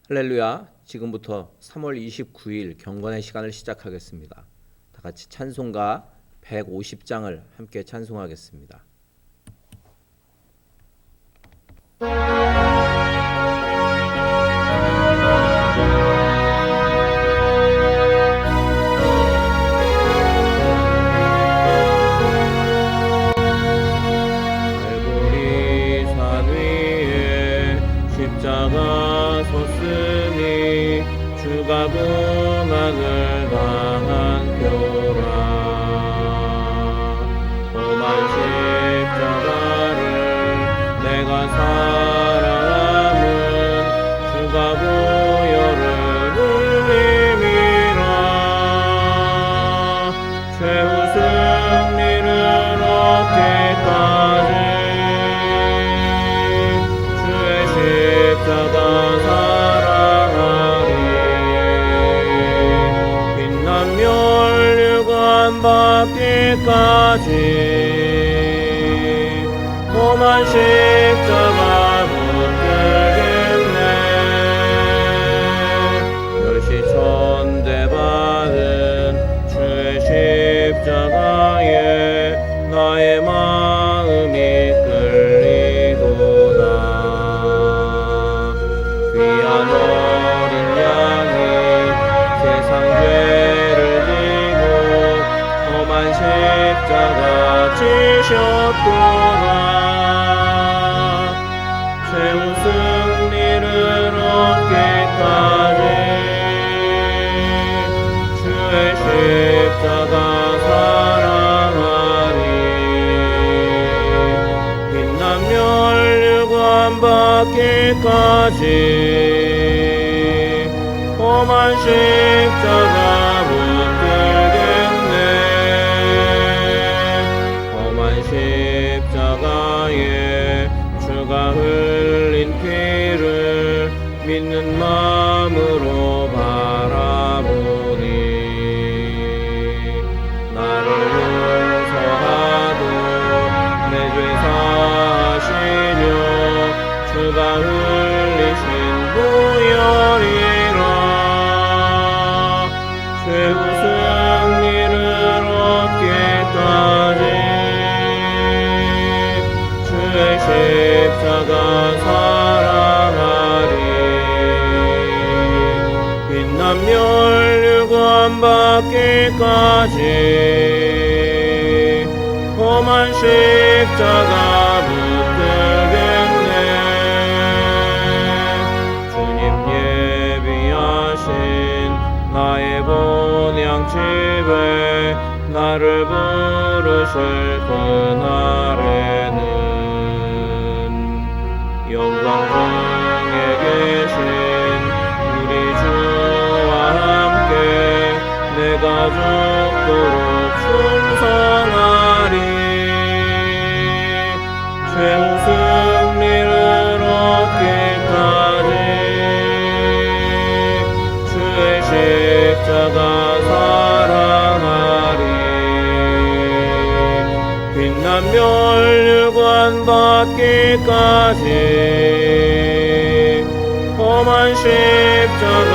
할렐루야. 지금부터 3월 29일 경건의 시간을 시작하겠습니다. 다 같이 찬송가 150장을 함께 찬송하겠습니다. 갈보리 산 위에 십자가 섰으니 주가 고난을 당한 표라. 험한 십자가를 내가 사랑함은 주가 보혈을 흘림이라. 최후 승리를 얻기까지 주의 십자가 사랑하리. 빛난 면류관 받기까지 험한 십자가 붙들겠네. 멸시 천대받은 주의 십자가에 나의 마음이 끌리도다. 귀한 어린 양이 세상 죄를 지고 험한 십자가 지셨구나. 최후 승리를 얻기까지 주의 십자가 사랑하리. 빛난 면류관 받기까지 험한 십자가 붙들겠네. 험한 십자가에 주가 흘린 피를 믿는 마음으로 바라보니 나를 용서하고 내 죄 사하시려 주가 흘리신 보혈이라. 최후 승리를 얻기까지 주의 십자가 사랑하리. 빛난 면류관 받기까지 험한 십자가 붙들겠네. 주님 예비하신 나의 본향집에 나를 부르실 그날에는 영광 중에 계신 우리 주와 함께 내가 죽도록 충성하리. 최후 승리를 얻기까지 주의 십자가 사랑하리. 빛난 면류관 받기까지 험한 십자가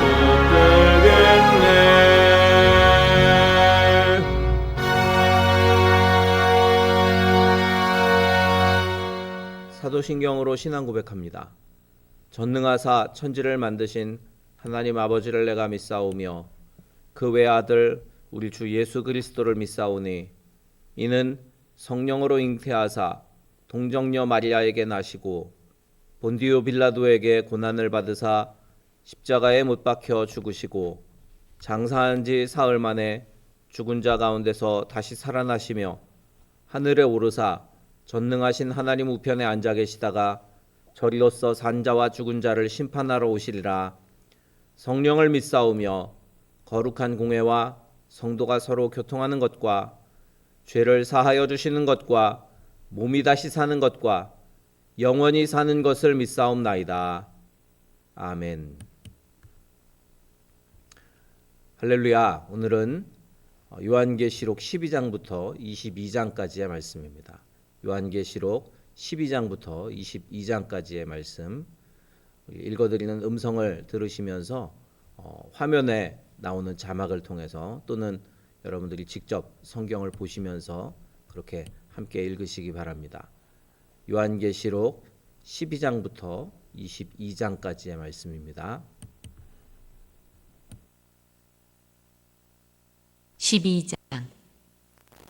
붙들겠네. 사도신경으로 신앙 고백합니다. 전능하사 천지를 만드신 하나님 아버지를 내가 믿사오며 그 외아들 우리 주 예수 그리스도를 믿사오니 이는 성령으로 잉태하사 동정녀 마리아에게 나시고 본디오 빌라도에게 고난을 받으사 십자가에 못 박혀 죽으시고 장사한 지 사흘 만에 죽은 자 가운데서 다시 살아나시며 하늘에 오르사 전능하신 하나님 우편에 앉아 계시다가 저리로서 산 자와 죽은 자를 심판하러 오시리라. 성령을 믿사오며 거룩한 공회와 성도가 서로 교통하는 것과 죄를 사하여 주시는 것과 몸이 다시 사는 것과 영원히 사는 것을 믿사옵나이다. 아멘. 할렐루야. 오늘은 요한계시록 12장부터 22장까지의 말씀입니다. 요한계시록 12장부터 22장까지의 말씀. 읽어드리는 음성을 들으시면서 화면에 나오는 자막을 통해서 또는 여러분들이 직접 성경을 보시면서 그렇게 함께 읽으시기 바랍니다. 요한계시록 12장부터 22장까지의 말씀입니다. 12장.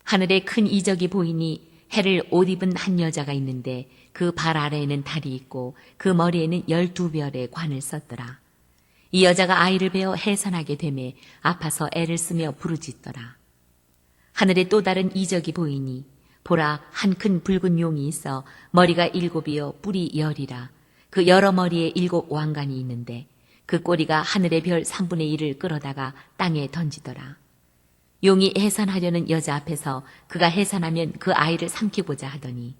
하늘에 큰 이적이 보이니 해를 옷 입은 한 여자가 있는데 그 발 아래에는 달이 있고 그 머리에는 12별의 관을 썼더라. 이 여자가 아이를 베어 해산하게 되매 아파서 애를 쓰며 부르짖더라. 하늘에 또 다른 이적이 보이니 보라, 한 큰 붉은 용이 있어 머리가 7이요 뿔이 10이라. 그 여러 머리에 7 왕관이 있는데 그 꼬리가 하늘의 별 3분의 1을 끌어다가 땅에 던지더라. 용이 해산하려는 여자 앞에서 그가 해산하면 그 아이를 삼키고자 하더니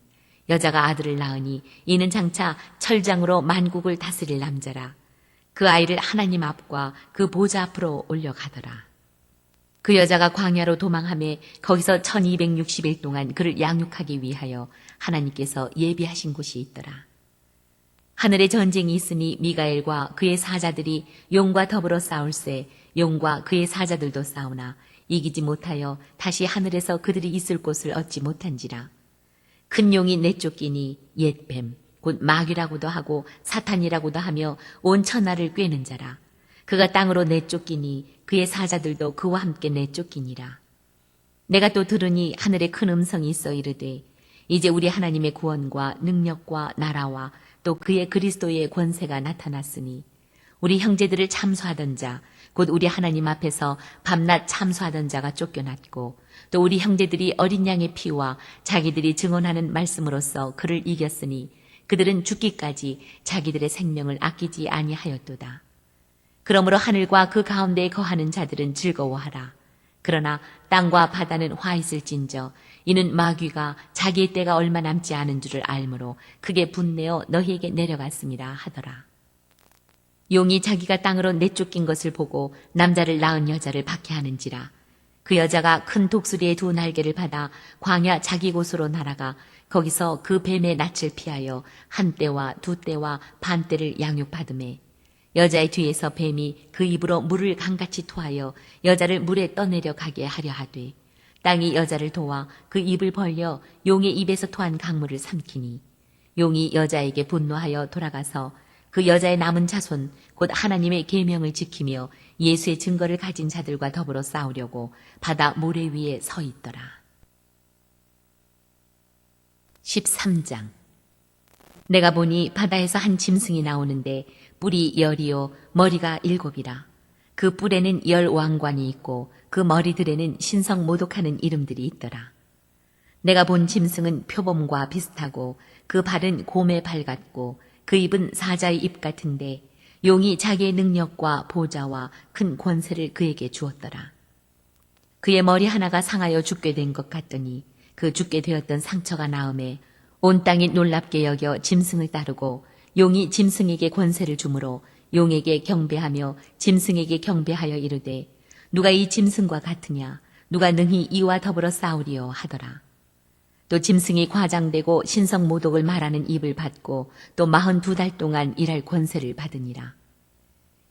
여자가 아들을 낳으니 이는 장차 철장으로 만국을 다스릴 남자라. 그 아이를 하나님 앞과 그 보좌 앞으로 올려가더라. 그 여자가 광야로 도망하며 거기서 1260일 동안 그를 양육하기 위하여 하나님께서 예비하신 곳이 있더라. 하늘에 전쟁이 있으니 미가엘과 그의 사자들이 용과 더불어 싸울세 용과 그의 사자들도 싸우나 이기지 못하여 다시 하늘에서 그들이 있을 곳을 얻지 못한지라. 큰 용이 내쫓기니 옛뱀 곧 마귀라고도 하고 사탄이라고도 하며 온 천하를 꿰는 자라. 그가 땅으로 내쫓기니 그의 사자들도 그와 함께 내쫓기니라. 내가 또 들으니 하늘에 큰 음성이 있어 이르되 이제 우리 하나님의 구원과 능력과 나라와 또 그의 그리스도의 권세가 나타났으니 우리 형제들을 참소하던 자 곧 우리 하나님 앞에서 밤낮 참소하던 자가 쫓겨났고 또 우리 형제들이 어린 양의 피와 자기들이 증언하는 말씀으로써 그를 이겼으니 그들은 죽기까지 자기들의 생명을 아끼지 아니하였도다. 그러므로 하늘과 그 가운데에 거하는 자들은 즐거워하라. 그러나 땅과 바다는 화 있을진저 이는 마귀가 자기의 때가 얼마 남지 않은 줄을 알므로 크게 분내어 너희에게 내려갔습니다 하더라. 용이 자기가 땅으로 내쫓긴 것을 보고 남자를 낳은 여자를 박해하는지라. 그 여자가 큰 독수리의 2 날개를 받아 광야 자기 곳으로 날아가 거기서 그 뱀의 낯을 피하여 1떼와 2떼와 반떼를 양육받으매 여자의 뒤에서 뱀이 그 입으로 물을 강같이 토하여 여자를 물에 떠내려 가게 하려 하되 땅이 여자를 도와 그 입을 벌려 용의 입에서 토한 강물을 삼키니 용이 여자에게 분노하여 돌아가서 그 여자의 남은 자손 곧 하나님의 계명을 지키며 예수의 증거를 가진 자들과 더불어 싸우려고 바다 모래 위에 서 있더라. 13장. 내가 보니 바다에서 한 짐승이 나오는데 뿔이 10이요 머리가 7이라. 그 뿔에는 10 왕관이 있고 그 머리들에는 신성 모독하는 이름들이 있더라. 내가 본 짐승은 표범과 비슷하고 그 발은 곰의 발 같고 그 입은 사자의 입 같은데 용이 자기의 능력과 보좌와 큰 권세를 그에게 주었더라. 그의 머리 하나가 상하여 죽게 된 것 같더니 그 죽게 되었던 상처가 나음에 온 땅이 놀랍게 여겨 짐승을 따르고 용이 짐승에게 권세를 주므로 용에게 경배하며 짐승에게 경배하여 이르되 누가 이 짐승과 같으냐 누가 능히 이와 더불어 싸우리요 하더라. 또 짐승이 과장되고 신성 모독을 말하는 입을 받고 또 42달 동안 일할 권세를 받으니라.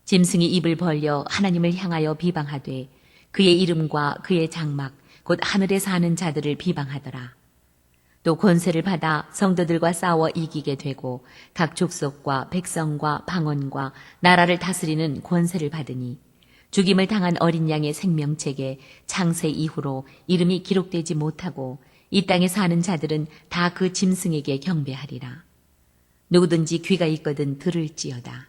짐승이 입을 벌려 하나님을 향하여 비방하되 그의 이름과 그의 장막 곧 하늘에 사는 자들을 비방하더라. 또 권세를 받아 성도들과 싸워 이기게 되고 각 족속과 백성과 방언과 나라를 다스리는 권세를 받으니 죽임을 당한 어린 양의 생명책에 창세 이후로 이름이 기록되지 못하고 이 땅에 사는 자들은 다 그 짐승에게 경배하리라. 누구든지 귀가 있거든 들을지어다.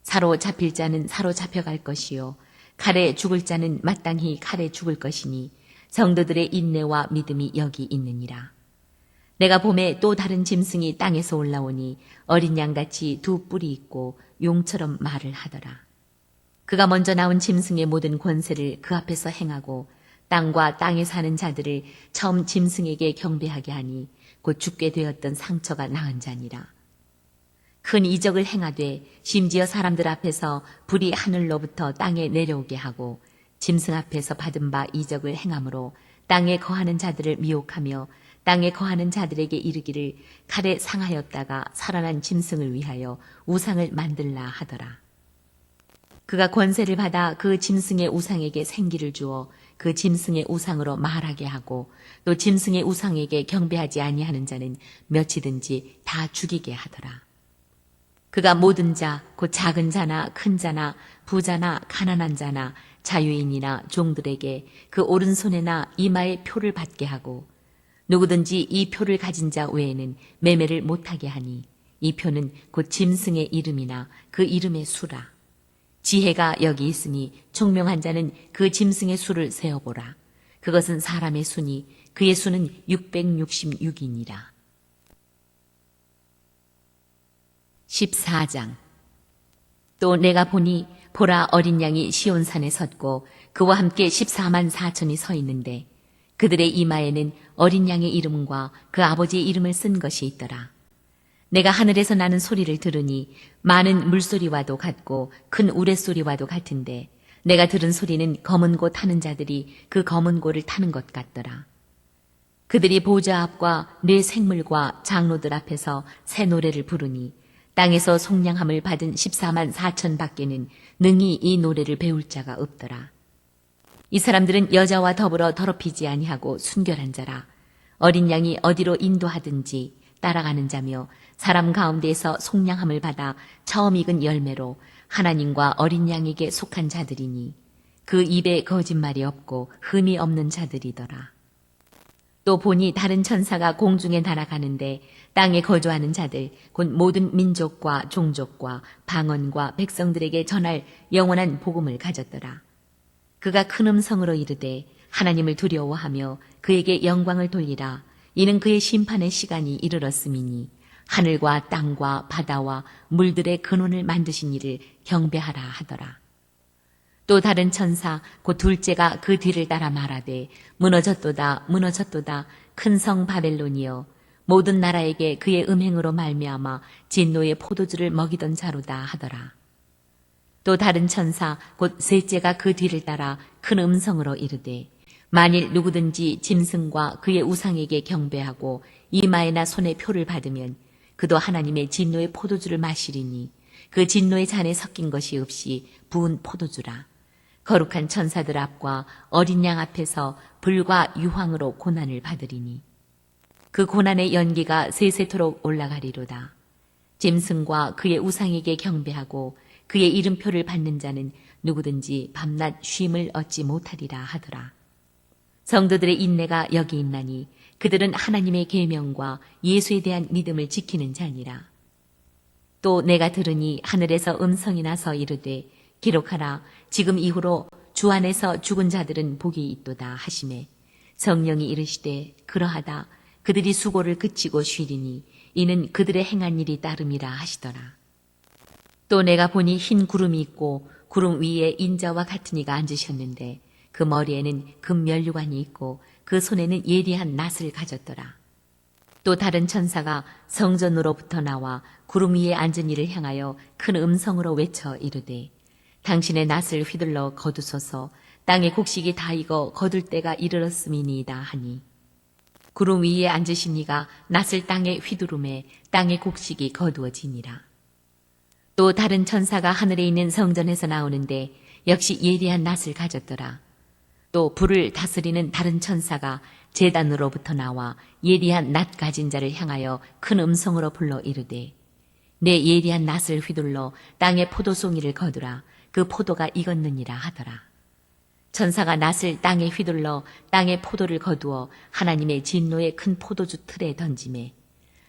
사로잡힐 자는 사로잡혀갈 것이요 칼에 죽을 자는 마땅히 칼에 죽을 것이니 성도들의 인내와 믿음이 여기 있느니라. 내가 봄에 또 다른 짐승이 땅에서 올라오니 어린 양같이 2 뿔이 있고 용처럼 말을 하더라. 그가 먼저 나온 짐승의 모든 권세를 그 앞에서 행하고 땅과 땅에 사는 자들을 처음 짐승에게 경배하게 하니 곧 죽게 되었던 상처가 나은 자니라. 큰 이적을 행하되 심지어 사람들 앞에서 불이 하늘로부터 땅에 내려오게 하고 짐승 앞에서 받은 바 이적을 행함으로 땅에 거하는 자들을 미혹하며 땅에 거하는 자들에게 이르기를 칼에 상하였다가 살아난 짐승을 위하여 우상을 만들라 하더라. 그가 권세를 받아 그 짐승의 우상에게 생기를 주어 그 짐승의 우상으로 말하게 하고 또 짐승의 우상에게 경배하지 아니하는 자는 몇이든지 다 죽이게 하더라. 그가 모든 자, 곧 작은 자나 큰 자나 부자나 가난한 자나 자유인이나 종들에게 그 오른손에나 이마에 표를 받게 하고 누구든지 이 표를 가진 자 외에는 매매를 못하게 하니 이 표는 곧 짐승의 이름이나 그 이름의 수라. 지혜가 여기 있으니 총명한 자는 그 짐승의 수를 세어보라. 그것은 사람의 수니 그의 수는 666이니라. 14장. 또 내가 보니 보라 어린 양이 시온산에 섰고 그와 함께 14만 4천이 서 있는데 그들의 이마에는 어린 양의 이름과 그 아버지의 이름을 쓴 것이 있더라. 내가 하늘에서 나는 소리를 들으니 많은 물소리와도 같고 큰 우레소리와도 같은데 내가 들은 소리는 검은 고 타는 자들이 그 검은 고를 타는 것 같더라. 그들이 보좌 앞과 네 생물과 장로들 앞에서 새 노래를 부르니 땅에서 속량함을 받은 14만 4천 밖에는 능히 이 노래를 배울 자가 없더라. 이 사람들은 여자와 더불어 더럽히지 아니하고 순결한 자라. 어린 양이 어디로 인도하든지 따라가는 자며 사람 가운데에서 속량함을 받아 처음 익은 열매로 하나님과 어린 양에게 속한 자들이니 그 입에 거짓말이 없고 흠이 없는 자들이더라. 또 보니 다른 천사가 공중에 날아가는데 땅에 거주하는 자들 곧 모든 민족과 종족과 방언과 백성들에게 전할 영원한 복음을 가졌더라. 그가 큰 음성으로 이르되 하나님을 두려워하며 그에게 영광을 돌리라. 이는 그의 심판의 시간이 이르렀음이니 하늘과 땅과 바다와 물들의 근원을 만드신 이를 경배하라 하더라. 또 다른 천사 곧 둘째가 그 뒤를 따라 말하되 무너졌도다 무너졌도다 큰 성 바벨론이여 모든 나라에게 그의 음행으로 말미암아 진노의 포도주를 먹이던 자로다 하더라. 또 다른 천사 곧 셋째가 그 뒤를 따라 큰 음성으로 이르되 만일 누구든지 짐승과 그의 우상에게 경배하고 이마에나 손에 표를 받으면 그도 하나님의 진노의 포도주를 마시리니 그 진노의 잔에 섞인 것이 없이 부은 포도주라. 거룩한 천사들 앞과 어린 양 앞에서 불과 유황으로 고난을 받으리니 그 고난의 연기가 세세토록 올라가리로다. 짐승과 그의 우상에게 경배하고 그의 이름표를 받는 자는 누구든지 밤낮 쉼을 얻지 못하리라 하더라. 성도들의 인내가 여기 있나니 그들은 하나님의 계명과 예수에 대한 믿음을 지키는 자니라. 또 내가 들으니 하늘에서 음성이 나서 이르되 기록하라. 지금 이후로 주 안에서 죽은 자들은 복이 있도다 하시매 성령이 이르시되 그러하다. 그들이 수고를 그치고 쉬리니 이는 그들의 행한 일이 따름이라 하시더라. 또 내가 보니 흰 구름이 있고 구름 위에 인자와 같은 이가 앉으셨는데 그 머리에는 금면류관이 있고 그 손에는 예리한 낫을 가졌더라. 또 다른 천사가 성전으로부터 나와 구름 위에 앉은 이를 향하여 큰 음성으로 외쳐 이르되 당신의 낫을 휘둘러 거두소서 땅의 곡식이 다 익어 거둘 때가 이르렀음이니이다 하니 구름 위에 앉으신 이가 낫을 땅에 휘두르매 땅의 곡식이 거두어지니라. 또 다른 천사가 하늘에 있는 성전에서 나오는데 역시 예리한 낫을 가졌더라. 또 불을 다스리는 다른 천사가 제단으로부터 나와 예리한 낫 가진 자를 향하여 큰 음성으로 불러 이르되 내 예리한 낫을 휘둘러 땅의 포도송이를 거두라. 그 포도가 익었느니라 하더라. 천사가 낫을 땅에 휘둘러 땅의 포도를 거두어 하나님의 진노의 큰 포도주 틀에 던지매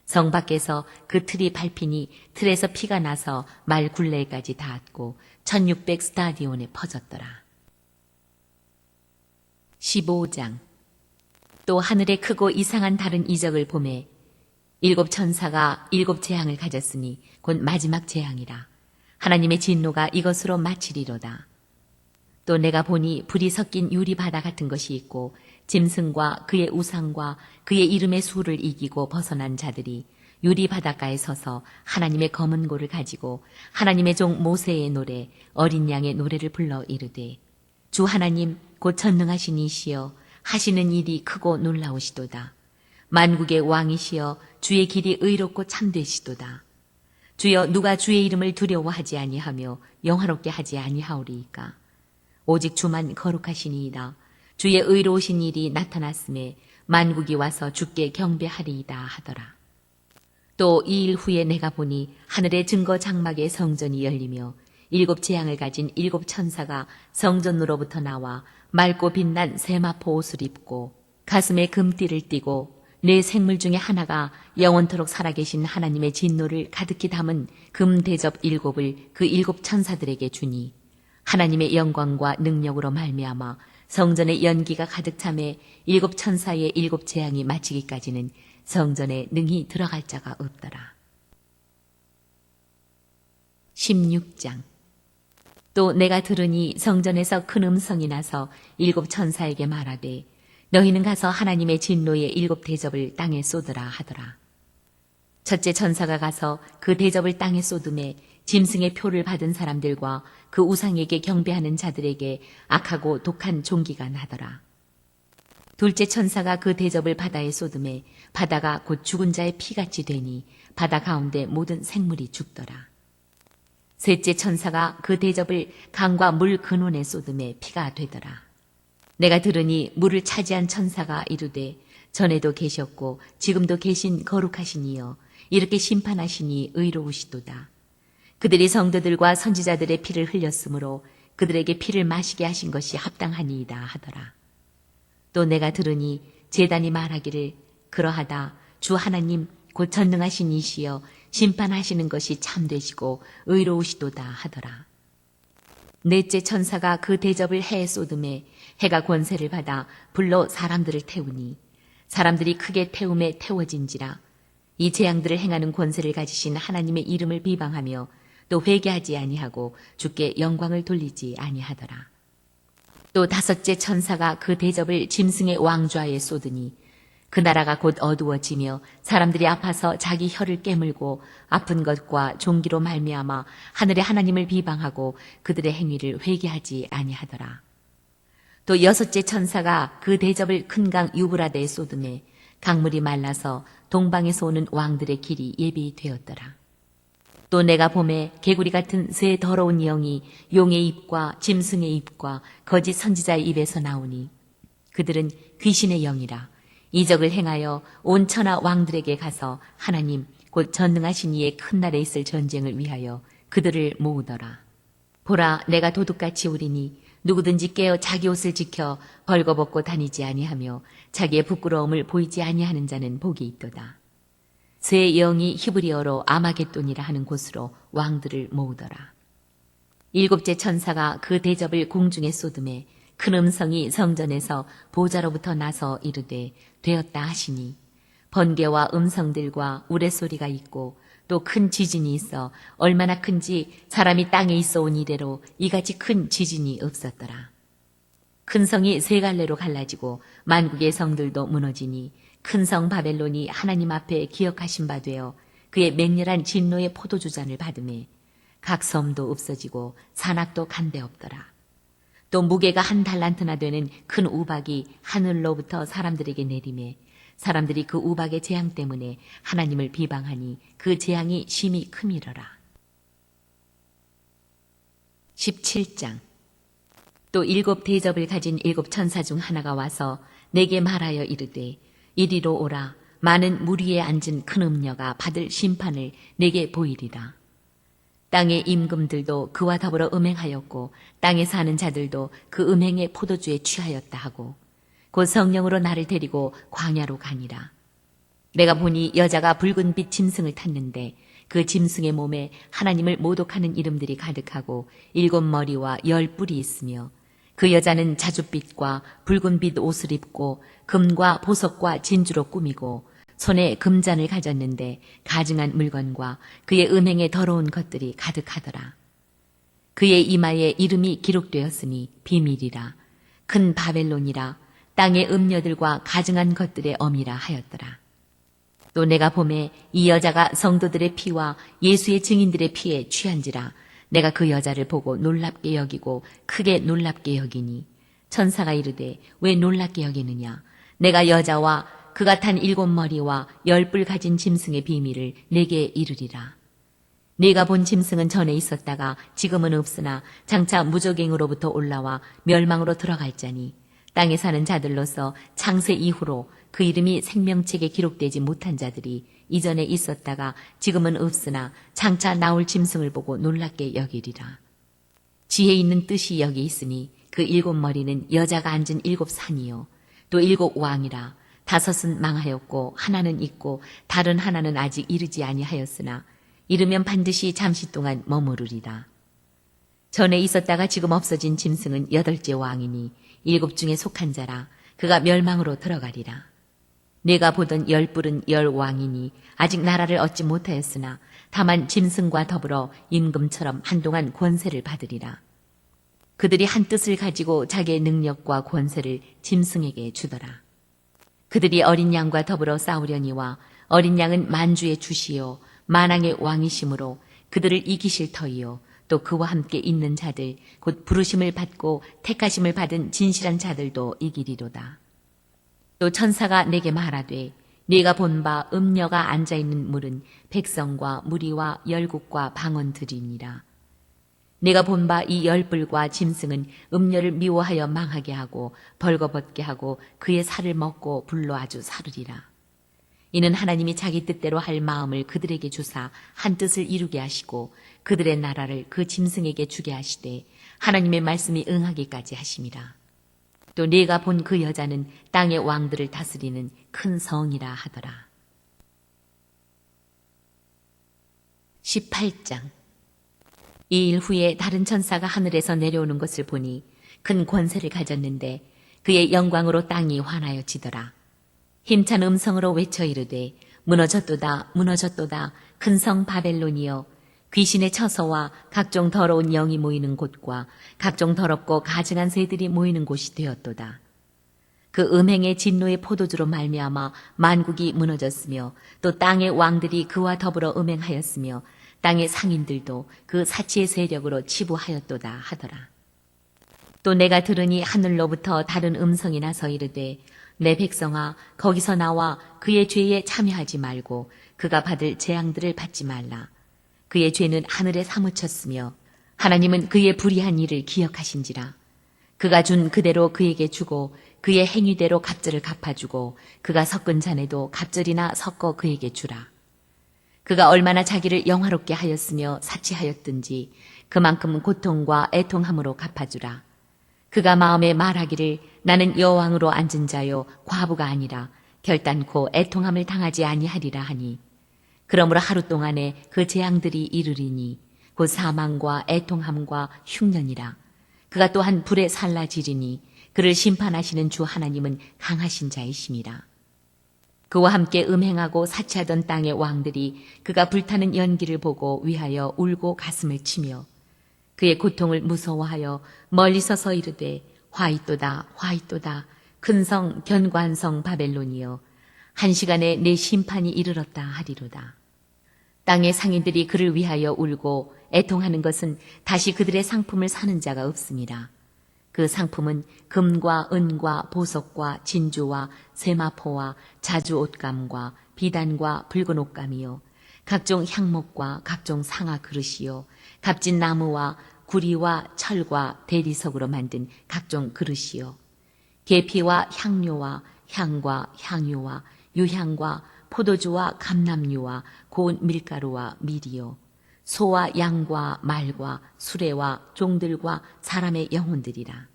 성 밖에서 그 틀이 밟히니 틀에서 피가 나서 말 굴레까지 닿았고 1600 스타디온에 퍼졌더라. 15장. 또 하늘에 크고 이상한 다른 이적을 보매 7 천사가 7 재앙을 가졌으니 곧 마지막 재앙이라. 하나님의 진노가 이것으로 마치리로다. 또 내가 보니 불이 섞인 유리바다 같은 것이 있고 짐승과 그의 우상과 그의 이름의 수를 이기고 벗어난 자들이 유리바닷가에 서서 하나님의 검은 고를 가지고 하나님의 종 모세의 노래 어린 양의 노래를 불러 이르되 주 하나님 곧 전능하신 이시여 하시는 일이 크고 놀라우시도다. 만국의 왕이시여 주의 길이 의롭고 참되시도다. 주여 누가 주의 이름을 두려워하지 아니하며 영화롭게 하지 아니하오리이까. 오직 주만 거룩하시니이다. 주의 의로우신 일이 나타났음에 만국이 와서 주께 경배하리이다 하더라. 또 이 일 후에 내가 보니 하늘의 증거 장막의 성전이 열리며 7 재앙을 가진 7 천사가 성전으로부터 나와 맑고 빛난 세마포 옷을 입고 가슴에 금띠를 띠고 네 생물 중에 하나가 영원토록 살아계신 하나님의 진노를 가득히 담은 금 대접 7을 그 7 천사들에게 주니 하나님의 영광과 능력으로 말미암아 성전에 연기가 가득 차매 7 천사의 7 재앙이 마치기까지는 성전에 능히 들어갈 자가 없더라. 16장. 또 내가 들으니 성전에서 큰 음성이 나서 7 천사에게 말하되 너희는 가서 하나님의 진노의 7 대접을 땅에 쏟으라 하더라. 첫째 천사가 가서 그 대접을 땅에 쏟음에 짐승의 표를 받은 사람들과 그 우상에게 경배하는 자들에게 악하고 독한 종기가 나더라. 둘째 천사가 그 대접을 바다에 쏟음에 바다가 곧 죽은 자의 피같이 되니 바다 가운데 모든 생물이 죽더라. 셋째 천사가 그 대접을 강과 물 근원에 쏟음에 피가 되더라. 내가 들으니 물을 차지한 천사가 이르되 전에도 계셨고 지금도 계신 거룩하신 이여 이렇게 심판하시니 의로우시도다. 그들이 성도들과 선지자들의 피를 흘렸으므로 그들에게 피를 마시게 하신 것이 합당하니이다 하더라. 또 내가 들으니 제단이 말하기를 그러하다 주 하나님 곧 전능하신 이시여 심판하시는 것이 참되시고 의로우시도다 하더라. 넷째 천사가 그 대접을 해에 쏟음에 해가 권세를 받아 불로 사람들을 태우니 사람들이 크게 태움에 태워진지라. 이 재앙들을 행하는 권세를 가지신 하나님의 이름을 비방하며 또 회개하지 아니하고 주께 영광을 돌리지 아니하더라. 또 다섯째 천사가 그 대접을 짐승의 왕좌에 쏟으니 그 나라가 곧 어두워지며 사람들이 아파서 자기 혀를 깨물고 아픈 것과 종기로 말미암아 하늘의 하나님을 비방하고 그들의 행위를 회개하지 아니하더라. 또 여섯째 천사가 그 대접을 큰 강 유브라데에 쏟음에 강물이 말라서 동방에서 오는 왕들의 길이 예비히 되었더라. 또 내가 봄에 개구리 같은 새 더러운 영이 용의 입과 짐승의 입과 거짓 선지자의 입에서 나오니 그들은 귀신의 영이라. 이적을 행하여 온 천하 왕들에게 가서 하나님 곧 전능하신 이의 큰 날에 있을 전쟁을 위하여 그들을 모으더라. 보라 내가 도둑같이 우리니 누구든지 깨어 자기 옷을 지켜 벌거벗고 다니지 아니하며 자기의 부끄러움을 보이지 아니하는 자는 복이 있도다. 새 영이 히브리어로 아마겟돈이라 하는 곳으로 왕들을 모으더라. 일곱째 천사가 그 대접을 공중에 쏟음에 큰 음성이 성전에서 보좌로부터 나서 이르되 되었다 하시니 번개와 음성들과 우레소리가 있고 또 큰 지진이 있어 얼마나 큰지 사람이 땅에 있어 온 이래로 이같이 큰 지진이 없었더라. 큰 성이 세 갈래로 갈라지고 만국의 성들도 무너지니 큰 성 바벨론이 하나님 앞에 기억하신 바 되어 그의 맹렬한 진노의 포도주잔을 받음에 각 섬도 없어지고 산악도 간데 없더라. 또 무게가 1 달란트나 되는 큰 우박이 하늘로부터 사람들에게 내림에 사람들이 그 우박의 재앙 때문에 하나님을 비방하니 그 재앙이 심히 크미러라. 17장. 또 7 대접을 가진 7 천사 중 하나가 와서 내게 말하여 이르되 이리로 오라. 많은 물 위에 앉은 큰 음녀가 받을 심판을 내게 보이리라. 땅의 임금들도 그와 더불어 음행하였고 땅에 사는 자들도 그 음행의 포도주에 취하였다 하고 곧 성령으로 나를 데리고 광야로 가니라. 내가 보니 여자가 붉은 빛 짐승을 탔는데 그 짐승의 몸에 하나님을 모독하는 이름들이 가득하고 7 머리와 10 뿔이 있으며 그 여자는 자줏빛과 붉은 빛 옷을 입고 금과 보석과 진주로 꾸미고 손에 금잔을 가졌는데 가증한 물건과 그의 음행에 더러운 것들이 가득하더라. 그의 이마에 이름이 기록되었으니 비밀이라. 큰 바벨론이라. 땅의 음녀들과 가증한 것들의 어미라 하였더라. 또 내가 보매 이 여자가 성도들의 피와 예수의 증인들의 피에 취한지라. 내가 그 여자를 보고 놀랍게 여기고 크게 놀랍게 여기니 천사가 이르되 왜 놀랍게 여기느냐. 내가 여자와 그가 탄 7머리와 10뿔 가진 짐승의 비밀을 내게 이르리라. 네가 본 짐승은 전에 있었다가 지금은 없으나 장차 무적행으로부터 올라와 멸망으로 들어갈 자니 땅에 사는 자들로서 창세 이후로 그 이름이 생명책에 기록되지 못한 자들이 이전에 있었다가 지금은 없으나 장차 나올 짐승을 보고 놀랍게 여기리라. 지혜 있는 뜻이 여기 있으니 그 7머리는 여자가 앉은 7산이요 또 7왕이라. 5은 망하였고 하나는 있고 다른 하나는 아직 이르지 아니하였으나 이르면 반드시 잠시 동안 머무르리라. 전에 있었다가 지금 없어진 짐승은 8째 왕이니 7 중에 속한 자라. 그가 멸망으로 들어가리라. 내가 보던 10뿔은 10왕이니 아직 나라를 얻지 못하였으나 다만 짐승과 더불어 임금처럼 한동안 권세를 받으리라. 그들이 한 뜻을 가지고 자기의 능력과 권세를 짐승에게 주더라. 그들이 어린 양과 더불어 싸우려니와 어린 양은 만주의 주시요 만왕의 왕이심으로 그들을 이기실 터이요 또 그와 함께 있는 자들 곧 부르심을 받고 택하심을 받은 진실한 자들도 이기리로다. 또 천사가 내게 말하되 네가 본 바 음녀가 앉아있는 물은 백성과 무리와 열국과 방언들이니라. 내가 본 바 이 10뿔과 짐승은 음녀를 미워하여 망하게 하고 벌거벗게 하고 그의 살을 먹고 불로 아주 사르리라. 이는 하나님이 자기 뜻대로 할 마음을 그들에게 주사 한 뜻을 이루게 하시고 그들의 나라를 그 짐승에게 주게 하시되 하나님의 말씀이 응하기까지 하심이라. 또 네가 본 그 여자는 땅의 왕들을 다스리는 큰 성이라 하더라. 18장. 이 일 후에 다른 천사가 하늘에서 내려오는 것을 보니 큰 권세를 가졌는데 그의 영광으로 땅이 환하여지더라. 힘찬 음성으로 외쳐 이르되 무너졌도다 무너졌도다 큰 성 바벨론이여 귀신의 처소와 각종 더러운 영이 모이는 곳과 각종 더럽고 가증한 새들이 모이는 곳이 되었도다. 그 음행의 진노의 포도주로 말미암아 만국이 무너졌으며 또 땅의 왕들이 그와 더불어 음행하였으며 땅의 상인들도 그 사치의 세력으로 치부하였도다 하더라. 또 내가 들으니 하늘로부터 다른 음성이 나서 이르되 내 백성아 거기서 나와 그의 죄에 참여하지 말고 그가 받을 재앙들을 받지 말라. 그의 죄는 하늘에 사무쳤으며 하나님은 그의 불의한 일을 기억하신지라. 그가 준 그대로 그에게 주고 그의 행위대로 갑절을 갚아주고 그가 섞은 잔에도 갑절이나 섞어 그에게 주라. 그가 얼마나 자기를 영화롭게 하였으며 사치하였든지 그만큼 고통과 애통함으로 갚아주라. 그가 마음에 말하기를 나는 여왕으로 앉은 자요 과부가 아니라 결단코 애통함을 당하지 아니하리라 하니 그러므로 하루 동안에 그 재앙들이 이르리니 곧 사망과 애통함과 흉년이라. 그가 또한 불에 살라지리니 그를 심판하시는 주 하나님은 강하신 자이심이라. 그와 함께 음행하고 사치하던 땅의 왕들이 그가 불타는 연기를 보고 위하여 울고 가슴을 치며 그의 고통을 무서워하여 멀리 서서 이르되 화이또다 화이또다 큰 성 견고한 바벨론이여 한 시간에 내 심판이 이르렀다 하리로다. 땅의 상인들이 그를 위하여 울고 애통하는 것은 다시 그들의 상품을 사는 자가 없습니다. 그 상품은 금과 은과 보석과 진주와 세마포와 자주 옷감과 비단과 붉은 옷감이요 각종 향목과 각종 상아 그릇이요 값진 나무와 구리와 철과 대리석으로 만든 각종 그릇이요 계피와 향료와 향과 향유와 유향과 포도주와 감람유와 고운 밀가루와 밀이요 소와 양과 말과 수레와 종들과 사람의 영혼들이라.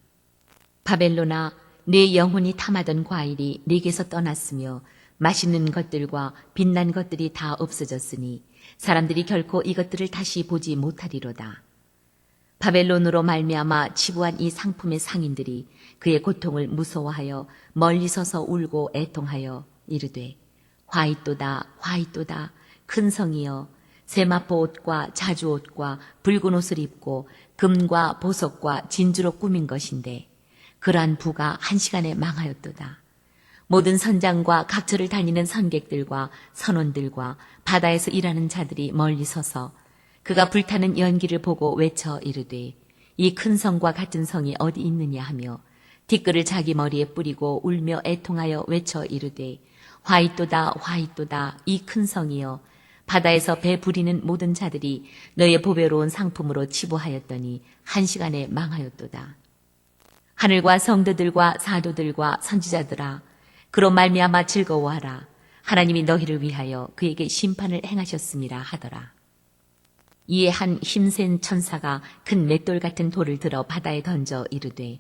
바벨론아 네 영혼이 탐하던 과일이 네게서 떠났으며 맛있는 것들과 빛난 것들이 다 없어졌으니 사람들이 결코 이것들을 다시 보지 못하리로다. 바벨론으로 말미암아 치부한 이 상품의 상인들이 그의 고통을 무서워하여 멀리 서서 울고 애통하여 이르되 화이또다 화이또다 큰 성이여 세마포 옷과 자주 옷과 붉은 옷을 입고 금과 보석과 진주로 꾸민 것인데 그러한 부가 한 시간에 망하였도다. 모든 선장과 각처를 다니는 선객들과 선원들과 바다에서 일하는 자들이 멀리 서서 그가 불타는 연기를 보고 외쳐 이르되 이 큰 성과 같은 성이 어디 있느냐 하며 티끌을 자기 머리에 뿌리고 울며 애통하여 외쳐 이르되 화 있도다 화 있도다 이 큰 성이여 바다에서 배 부리는 모든 자들이 너의 보배로운 상품으로 치부하였더니 한 시간에 망하였도다. 하늘과 성도들과 사도들과 선지자들아 그로 말미암아 즐거워하라. 하나님이 너희를 위하여 그에게 심판을 행하셨음이라 하더라. 이에 한 힘센 천사가 큰 맷돌 같은 돌을 들어 바다에 던져 이르되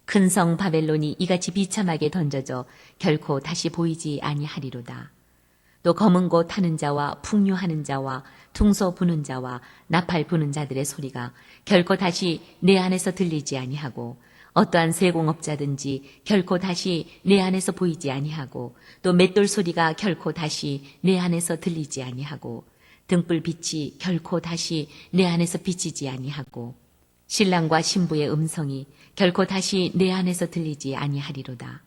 큰 성 바벨론이 이같이 비참하게 던져져 결코 다시 보이지 아니하리로다. 또 검은 곳 타는 자와 풍류하는 자와 퉁소 부는 자와 나팔 부는 자들의 소리가 결코 다시 내 안에서 들리지 아니하고 어떠한 세공업자든지 결코 다시 내 안에서 보이지 아니하고 또 맷돌 소리가 결코 다시 내 안에서 들리지 아니하고 등불 빛이 결코 다시 내 안에서 비치지 아니하고 신랑과 신부의 음성이 결코 다시 내 안에서 들리지 아니하리로다.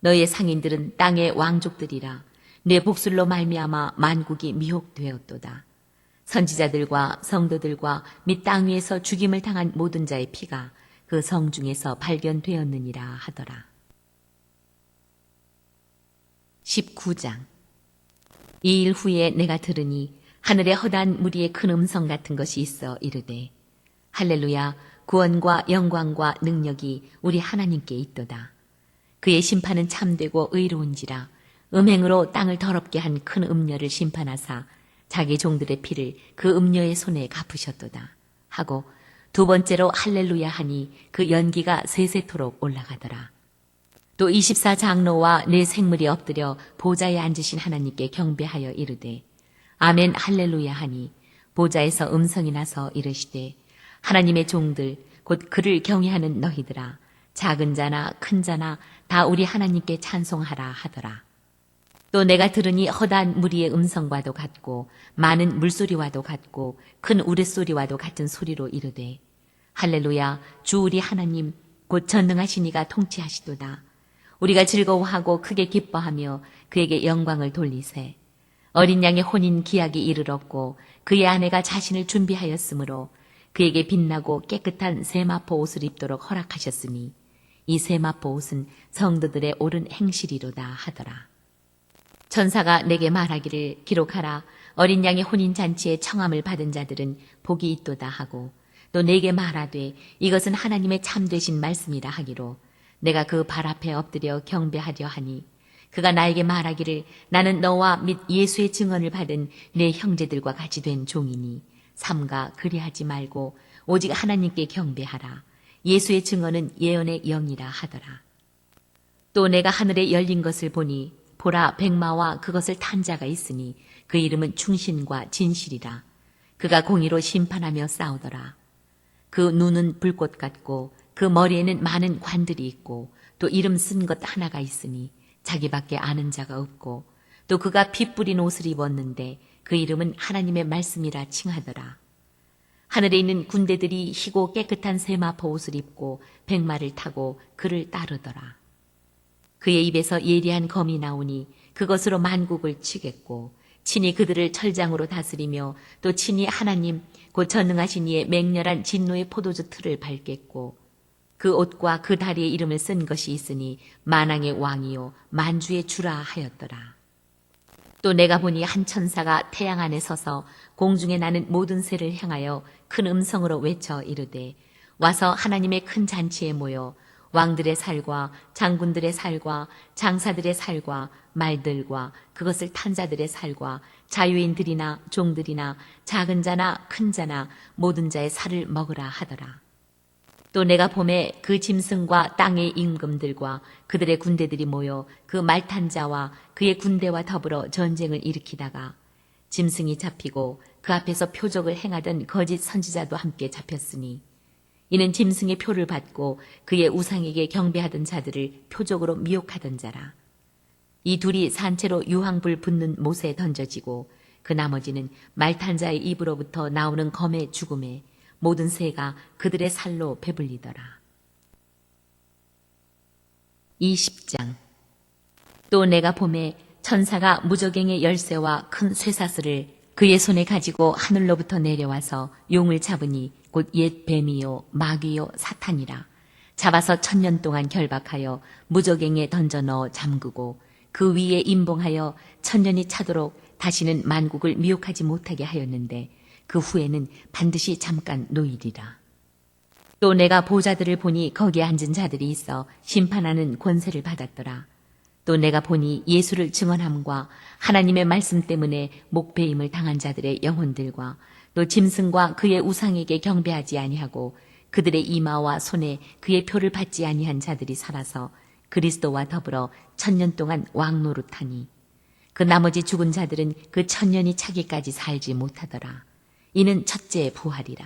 너의 상인들은 땅의 왕족들이라. 내 복술로 말미암아 만국이 미혹되었도다. 선지자들과 성도들과 및 땅 위에서 죽임을 당한 모든 자의 피가 그 성 중에서 발견되었느니라 하더라. 19장. 이 일 후에 내가 들으니 하늘에 허다한 무리의 큰 음성 같은 것이 있어 이르되 할렐루야 구원과 영광과 능력이 우리 하나님께 있도다. 그의 심판은 참되고 의로운지라 음행으로 땅을 더럽게 한 큰 음녀를 심판하사 자기 종들의 피를 그 음녀의 손에 갚으셨도다 하고 두 번째로 할렐루야 하니 그 연기가 세세토록 올라가더라. 또 24장로와 네 생물이 엎드려 보좌에 앉으신 하나님께 경배하여 이르되 아멘 할렐루야 하니 보좌에서 음성이 나서 이르시되 하나님의 종들 곧 그를 경외하는 너희들아 작은 자나 큰 자나 다 우리 하나님께 찬송하라 하더라. 또 내가 들으니 허다한 무리의 음성과도 같고 많은 물소리와도 같고 큰 우레소리와도 같은 소리로 이르되 할렐루야 주 우리 하나님 곧 전능하신 이가 통치하시도다. 우리가 즐거워하고 크게 기뻐하며 그에게 영광을 돌리세. 어린 양의 혼인 기약이 이르렀고 그의 아내가 자신을 준비하였으므로 그에게 빛나고 깨끗한 세마포 옷을 입도록 허락하셨으니 이 세마포 옷은 성도들의 옳은 행실이로다 하더라. 천사가 내게 말하기를 기록하라. 어린 양의 혼인잔치에 청함을 받은 자들은 복이 있도다 하고 또 내게 말하되 이것은 하나님의 참되신 말씀이라 하기로 내가 그 발 앞에 엎드려 경배하려 하니 그가 나에게 말하기를 나는 너와 및 예수의 증언을 받은 내 형제들과 같이 된 종이니 삼가 그리하지 말고 오직 하나님께 경배하라. 예수의 증언은 예언의 영이라 하더라. 또 내가 하늘에 열린 것을 보니 보라 백마와 그것을 탄 자가 있으니 그 이름은 충신과 진실이라. 그가 공의로 심판하며 싸우더라. 그 눈은 불꽃 같고 그 머리에는 많은 관들이 있고 또 이름 쓴 것 하나가 있으니 자기밖에 아는 자가 없고 또 그가 피 뿌린 옷을 입었는데 그 이름은 하나님의 말씀이라 칭하더라. 하늘에 있는 군대들이 희고 깨끗한 세마포 옷을 입고 백마를 타고 그를 따르더라. 그의 입에서 예리한 검이 나오니 그것으로 만국을 치겠고 친히 그들을 철장으로 다스리며 또 친히 하나님 곧 전능하신 이의 맹렬한 진노의 포도주 틀을 밟겠고 그 옷과 그 다리에 이름을 쓴 것이 있으니 만왕의 왕이요 만주의 주라 하였더라. 또 내가 보니 한 천사가 태양 안에 서서 공중에 나는 모든 새를 향하여 큰 음성으로 외쳐 이르되 와서 하나님의 큰 잔치에 모여 왕들의 살과 장군들의 살과 장사들의 살과 말들과 그것을 탄 자들의 살과 자유인들이나 종들이나 작은 자나 큰 자나 모든 자의 살을 먹으라 하더라. 또 내가 봄에 그 짐승과 땅의 임금들과 그들의 군대들이 모여 그 말 탄 자와 그의 군대와 더불어 전쟁을 일으키다가 짐승이 잡히고 그 앞에서 표적을 행하던 거짓 선지자도 함께 잡혔으니 이는 짐승의 표를 받고 그의 우상에게 경배하던 자들을 표적으로 미혹하던 자라. 이 둘이 산채로 유황불 붙는 못에 던져지고 그 나머지는 말 탄 자의 입으로부터 나오는 검의 죽음에 모든 새가 그들의 살로 배불리더라. 20장. 또 내가 봄에 천사가 무저갱의 열쇠와 큰 쇠사슬을 그의 손에 가지고 하늘로부터 내려와서 용을 잡으니 곧 옛 뱀이요 마귀요 사탄이라. 잡아서 1000년 동안 결박하여 무저갱에 던져 넣어 잠그고 그 위에 임봉하여 천년이 차도록 다시는 만국을 미혹하지 못하게 하였는데 그 후에는 반드시 잠깐 놓이리라. 또 내가 보좌들을 보니 거기에 앉은 자들이 있어 심판하는 권세를 받았더라. 또 내가 보니 예수를 증언함과 하나님의 말씀 때문에 목배임을 당한 자들의 영혼들과 또 짐승과 그의 우상에게 경배하지 아니하고 그들의 이마와 손에 그의 표를 받지 아니한 자들이 살아서 그리스도와 더불어 천년 동안 왕노릇하니 그 나머지 죽은 자들은 그 천년이 차기까지 살지 못하더라. 이는 첫째 부활이라.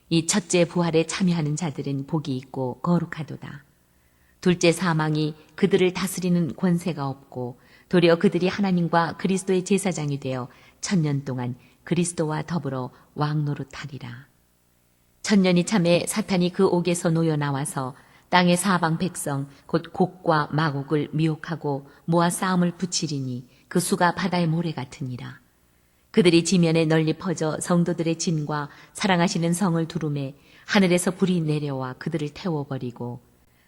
이 첫째 부활에 참여하는 자들은 복이 있고 거룩하도다. 둘째 사망이 그들을 다스리는 권세가 없고 도리어 그들이 하나님과 그리스도의 제사장이 되어 천년 동안 그리스도와 더불어 왕노릇하리라. 천년이 참에 사탄이 그 옥에서 놓여 나와서 땅의 사방 백성 곧 곡과 마곡을 미혹하고 모아 싸움을 붙이리니 그 수가 바다의 모래 같으니라. 그들이 지면에 널리 퍼져 성도들의 진과 사랑하시는 성을 두루매 하늘에서 불이 내려와 그들을 태워버리고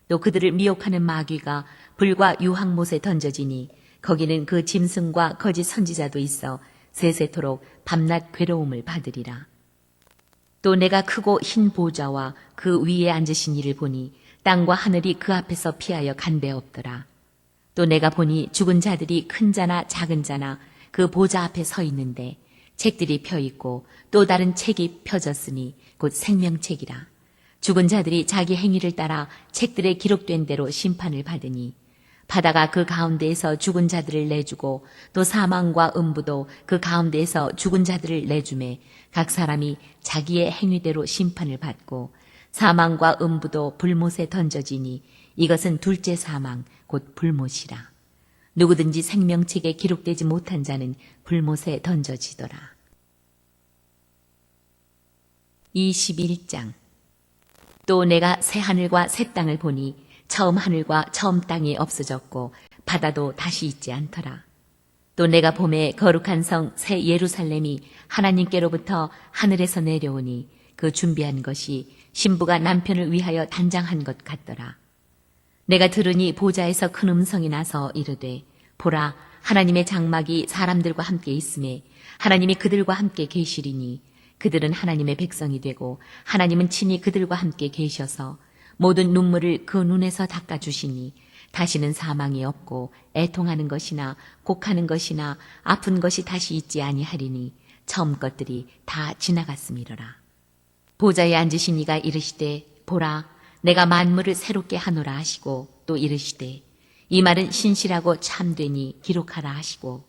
또 그들을 미혹하는 마귀가 불과 유황못에 던져지니 거기는 그 짐승과 거짓 선지자도 있어 세세토록 밤낮 괴로움을 받으리라. 또 내가 크고 흰 보좌와 그 위에 앉으신 이를 보니 땅과 하늘이 그 앞에서 피하여 간배 없더라. 또 내가 보니 죽은 자들이 큰 자나 작은 자나 그 보좌 앞에 서 있는데 책들이 펴 있고 또 다른 책이 펴졌으니 곧 생명책이라. 죽은 자들이 자기 행위를 따라 책들에 기록된 대로 심판을 받으니 바다가 그 가운데에서 죽은 자들을 내주고 또 사망과 음부도 그 가운데에서 죽은 자들을 내주매 각 사람이 자기의 행위대로 심판을 받고 사망과 음부도 불못에 던져지니 이것은 둘째 사망 곧 불못이라. 누구든지 생명책에 기록되지 못한 자는 불못에 던져지더라. 21장. 또 내가 새 하늘과 새 땅을 보니 처음 하늘과 처음 땅이 없어졌고 바다도 다시 있지 않더라. 또 내가 봄에 거룩한 성 새 예루살렘이 하나님께로부터 하늘에서 내려오니 그 준비한 것이 신부가 남편을 위하여 단장한 것 같더라. 내가 들으니 보좌에서 큰 음성이 나서 이르되 보라 하나님의 장막이 사람들과 함께 있음에 하나님이 그들과 함께 계시리니 그들은 하나님의 백성이 되고 하나님은 친히 그들과 함께 계셔서 모든 눈물을 그 눈에서 닦아주시니 다시는 사망이 없고 애통하는 것이나 곡하는 것이나 아픈 것이 다시 있지 아니하리니 처음 것들이 다 지나갔음이로라. 보좌에 앉으신 이가 이르시되 보라 내가 만물을 새롭게 하노라 하시고 또 이르시되 이 말은 신실하고 참되니 기록하라 하시고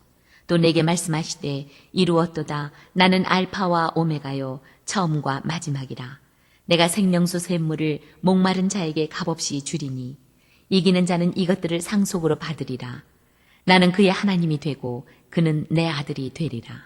또 내게 말씀하시되 이루었도다 나는 알파와 오메가요 처음과 마지막이라. 내가 생명수 샘물을 목마른 자에게 값없이 주리니 이기는 자는 이것들을 상속으로 받으리라. 나는 그의 하나님이 되고 그는 내 아들이 되리라.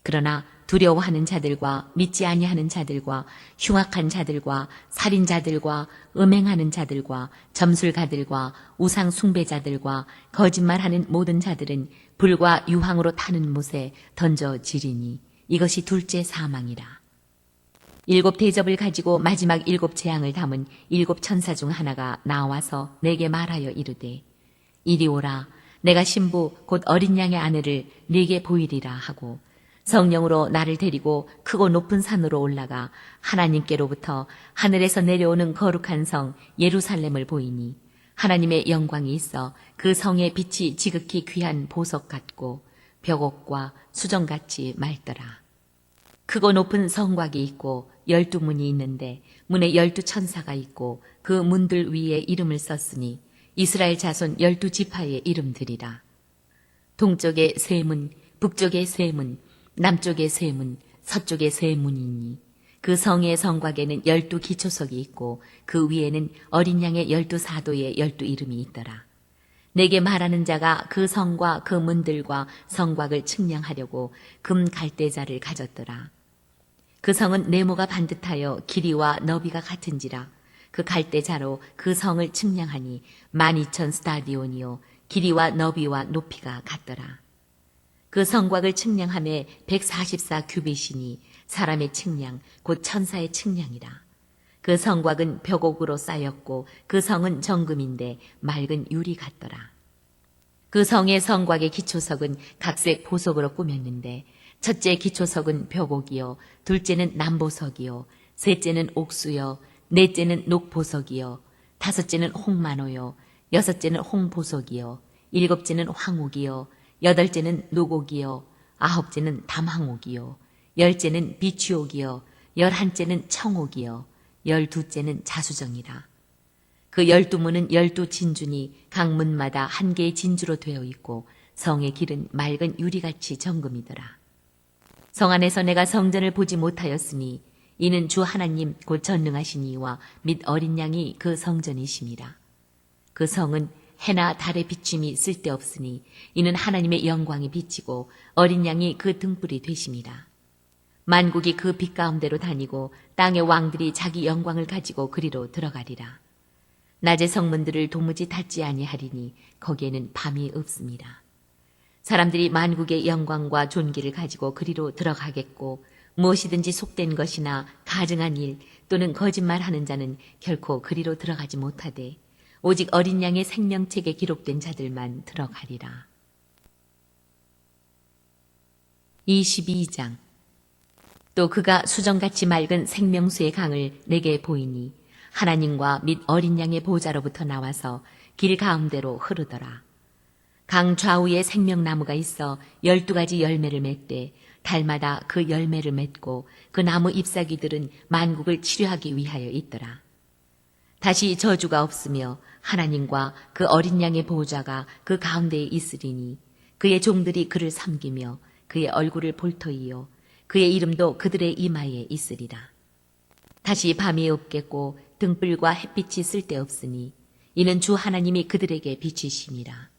그러나 두려워하는 자들과 믿지 아니하는 자들과 흉악한 자들과 살인자들과 음행하는 자들과 점술가들과 우상 숭배자들과 거짓말하는 모든 자들은 불과 유황으로 타는 못에 던져지리니 이것이 둘째 사망이라. 7 대접을 가지고 마지막 7 재앙을 담은 7 천사 중 하나가 나와서 내게 말하여 이르되 이리 오라 내가 신부 곧 어린 양의 아내를 네게 보이리라 하고 성령으로 나를 데리고 크고 높은 산으로 올라가 하나님께로부터 하늘에서 내려오는 거룩한 성 예루살렘을 보이니 하나님의 영광이 있어 그 성의 빛이 지극히 귀한 보석 같고 벽옥과 수정같이 맑더라. 크고 높은 성곽이 있고 12문이 있는데 문에 12천사가 있고 그 문들 위에 이름을 썼으니 이스라엘 자손 12지파의 이름들이라. 동쪽에 세 문, 북쪽에 세 문, 남쪽에 세 문, 서쪽에 세 문이니 그 성의 성곽에는 12 기초석이 있고 그 위에는 어린 양의 12사도의 12 이름이 있더라. 내게 말하는 자가 그 성과 그 문들과 성곽을 측량하려고 금 갈대자를 가졌더라. 그 성은 네모가 반듯하여 길이와 너비가 같은지라 그 갈대자로 그 성을 측량하니 12,000 스타디온이요 길이와 너비와 높이가 같더라. 그 성곽을 측량함에 144 규빗이니 사람의 측량 곧 천사의 측량이라. 그 성곽은 벽옥으로 쌓였고 그 성은 정금인데 맑은 유리 같더라. 그 성의 성곽의 기초석은 각색 보석으로 꾸몄는데 첫째 기초석은 벼곡이요, 둘째는 남보석이요, 셋째는 옥수요, 넷째는 녹보석이요, 다섯째는 홍만호요, 여섯째는 홍보석이요, 일곱째는 황옥이요, 여덟째는 노곡이요, 아홉째는 담황옥이요, 열째는 비취옥이요, 열한째는 청옥이요, 열두째는 자수정이라. 그 12문은 12진주니 각 문마다 한 개의 진주로 되어 있고 성의 길은 맑은 유리같이 정금이더라. 성 안에서 내가 성전을 보지 못하였으니 이는 주 하나님 곧 전능하신 이와 및 어린 양이 그 성전이심이라. 그 성은 해나 달의 비침이 쓸데없으니 이는 하나님의 영광이 비치고 어린 양이 그 등불이 되심이라. 만국이 그 빛 가운데로 다니고 땅의 왕들이 자기 영광을 가지고 그리로 들어가리라. 낮의 성문들을 도무지 닫지 아니하리니 거기에는 밤이 없습니다. 사람들이 만국의 영광과 존귀를 가지고 그리로 들어가겠고 무엇이든지 속된 것이나 가증한 일 또는 거짓말하는 자는 결코 그리로 들어가지 못하되 오직 어린 양의 생명책에 기록된 자들만 들어가리라. 22장. 또 그가 수정같이 맑은 생명수의 강을 내게 보이니 하나님과 및 어린 양의 보좌로부터 나와서 길 가운데로 흐르더라. 강 좌우에 생명나무가 있어 12가지 열매를 맺되 달마다 그 열매를 맺고 그 나무 잎사귀들은 만국을 치료하기 위하여 있더라. 다시 저주가 없으며 하나님과 그 어린 양의 보좌가 그 가운데에 있으리니 그의 종들이 그를 섬기며 그의 얼굴을 볼 터이요 그의 이름도 그들의 이마에 있으리라. 다시 밤이 없겠고 등불과 햇빛이 쓸데없으니 이는 주 하나님이 그들에게 비치심이라.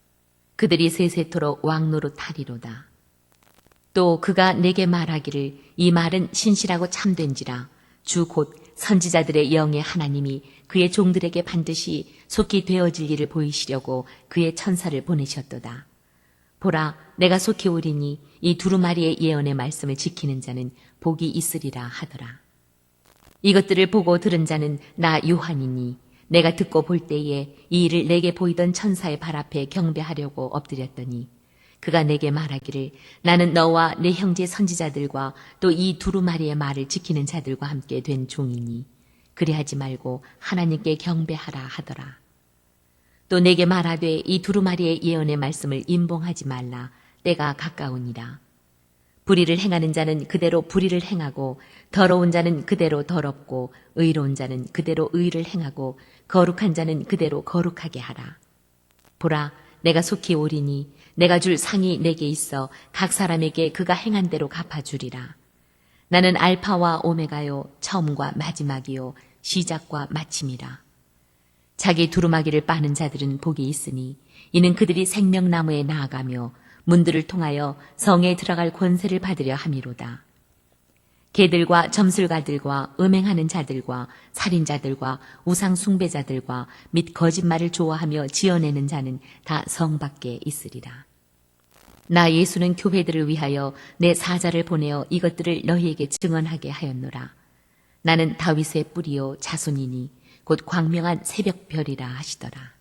그들이 세세토록 왕노릇하리로다. 또 그가 내게 말하기를 이 말은 신실하고 참된지라. 주 곧 선지자들의 영의 하나님이 그의 종들에게 반드시 속히 되어질 일을 보이시려고 그의 천사를 보내셨도다. 보라, 내가 속히 오리니 이 두루마리의 예언의 말씀을 지키는 자는 복이 있으리라 하더라. 이것들을 보고 들은 자는 나 요한이니 내가 듣고 볼 때에 이 일을 내게 보이던 천사의 발 앞에 경배하려고 엎드렸더니 그가 내게 말하기를 나는 너와 내 형제 선지자들과 또 이 두루마리의 말을 지키는 자들과 함께 된 종이니 그리하지 말고 하나님께 경배하라 하더라. 또 내게 말하되 이 두루마리의 예언의 말씀을 임봉하지 말라. 때가 가까우니라. 불의를 행하는 자는 그대로 불의를 행하고 더러운 자는 그대로 더럽고 의로운 자는 그대로 의를 행하고 거룩한 자는 그대로 거룩하게 하라. 보라, 내가 속히 오리니 내가 줄 상이 내게 있어 각 사람에게 그가 행한 대로 갚아주리라. 나는 알파와 오메가요 처음과 마지막이요 시작과 마침이라. 자기 두루마기를 빠는 자들은 복이 있으니 이는 그들이 생명나무에 나아가며 문들을 통하여 성에 들어갈 권세를 받으려 함이로다. 개들과 점술가들과 음행하는 자들과 살인자들과 우상 숭배자들과 및 거짓말을 좋아하며 지어내는 자는 다 성 밖에 있으리라. 나 예수는 교회들을 위하여 내 사자를 보내어 이것들을 너희에게 증언하게 하였노라. 나는 다윗의 뿌리요 자손이니 곧 광명한 새벽별이라 하시더라.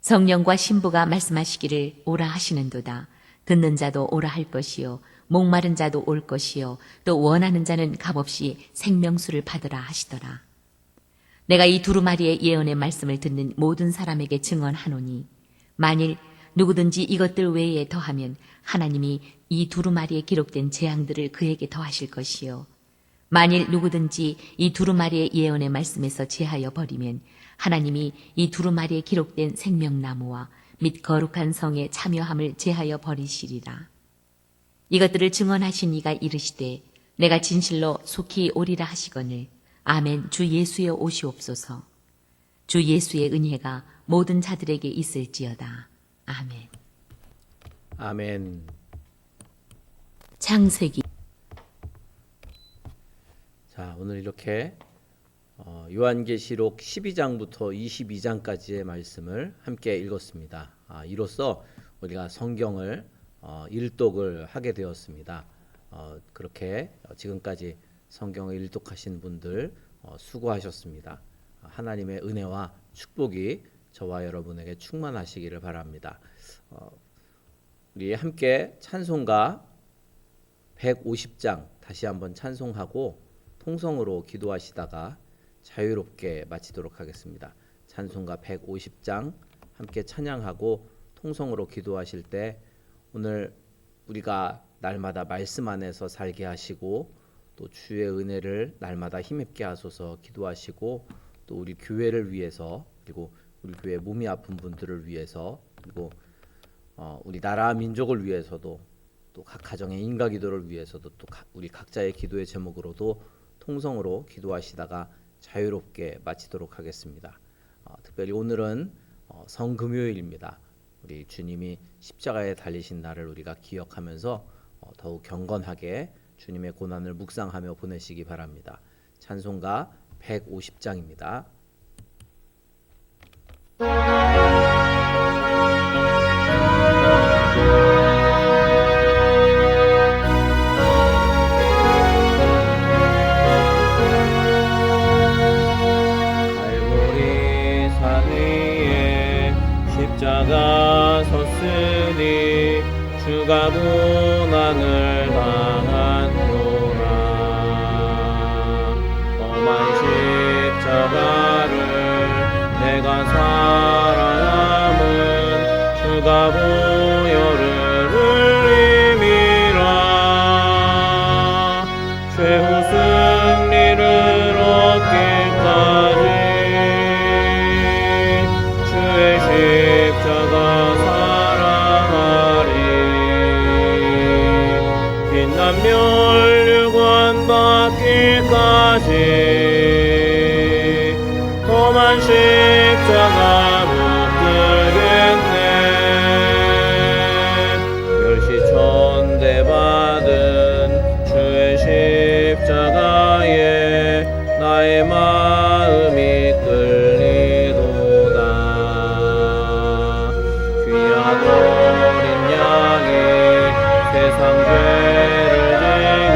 성령과 신부가 말씀하시기를 오라 하시는도다. 듣는 자도 오라 할 것이요 목마른 자도 올 것이요 또 원하는 자는 값없이 생명수를 받으라 하시더라. 내가 이 두루마리의 예언의 말씀을 듣는 모든 사람에게 증언하노니 만일 누구든지 이것들 외에 더하면 하나님이 이 두루마리에 기록된 재앙들을 그에게 더하실 것이요 만일 누구든지 이 두루마리의 예언의 말씀에서 제하여 버리면 하나님이 이 두루마리에 기록된 생명나무와 및 거룩한 성에 참여함을 제하여 버리시리라. 이것들을 증언하신 이가 이르시되 내가 진실로 속히 오리라 하시거늘 아멘. 주 예수여 오시옵소서. 주 예수의 은혜가 모든 자들에게 있을지어다. 아멘. 아멘. 창세기. 자, 오늘 이렇게 요한계시록 12장부터 22장까지의 말씀을 함께 읽었습니다. 이로써 우리가 성경을 일독을 하게 되었습니다. 그렇게 지금까지 성경을 일독하신 분들 수고하셨습니다. 하나님의 은혜와 축복이 저와 여러분에게 충만하시기를 바랍니다. 우리 함께 찬송가 150장 다시 한번 찬송하고 통성으로 기도하시다가 자유롭게 마치도록 하겠습니다. 찬송가 150장 함께 찬양하고 통성으로 기도하실 때 오늘 우리가 날마다 말씀 안에서 살게 하시고 또 주의 은혜를 날마다 힘입게 하소서 기도하시고 또 우리 교회를 위해서 그리고 우리 교회 몸이 아픈 분들을 위해서 그리고 우리 나라 민족을 위해서도 또 각 가정의 인가 기도를 위해서도 또 우리 각자의 기도의 제목으로도 통성으로 기도하시다가 자유롭게 마치도록 하겠습니다. 특별히 오늘은 성금요일입니다. 우리 주님이 십자가에 달리신 날을 우리가 기억하면서 더욱 경건하게 주님의 고난을 묵상하며 보내시기 바랍니다. 찬송가 150장입니다. 갈보리 산 위에 십자가 섰으니 주가 고난을 당한도라. 험한 십자가를 내가 사랑함은 주가 보혈을 흘림이라. 최후 승리를 얻기까지 주의 십자가 멸류관 받기까지 험한 십자가 못 들겠네. 멸시천대 받은 주의 십자가에 나의 마음이 끌리도다. 귀한 어린 양이 세상 죄를 지고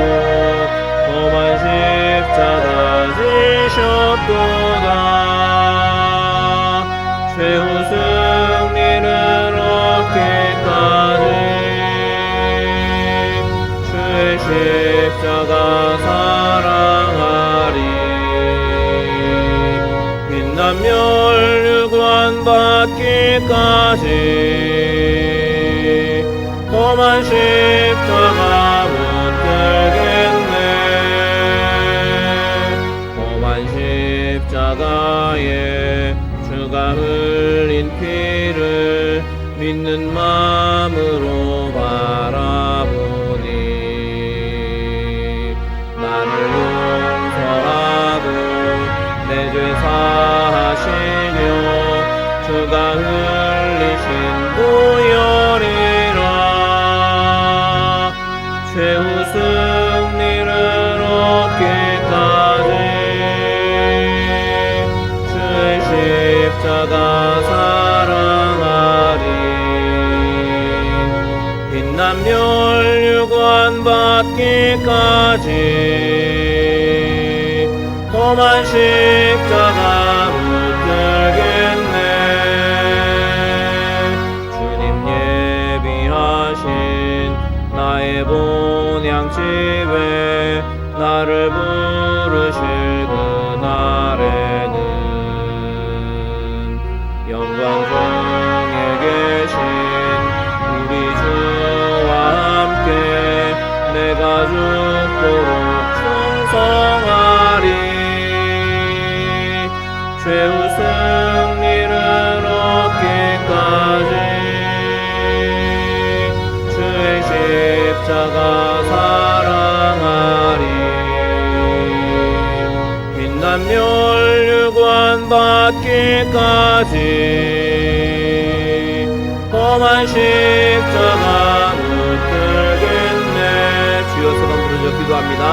험한 십자가 지셨도다. 최후 승리를 얻기까지 주의 십자가 사랑하리. 빛난 멸류관 받기까지 험한 십자가 못 들겠네. 험한 십자가에 주가 흘린 피를 믿는 마음으로 바라보니 나를 용서하고 내 죄 사하시려 주가 흘리신 보혈이라. 최후 승리를 얻기까지 주의 십자가 사랑하리. 빛난 멸류관 받기까지 험한 십자가 못 들겠네. 주님 예비하신 나의 본향집에 나를 부르실 그날에는 영광 중에 계신 우리 주와 함께 내가 죽도록 충성하리. 최후 승리를 얻기까지 주의 십자가 사랑하리. 빛난 멸류관 받기까지 험한 십자가 못 들겠네. 주여 소감 부르짖어 기도합니다.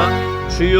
주여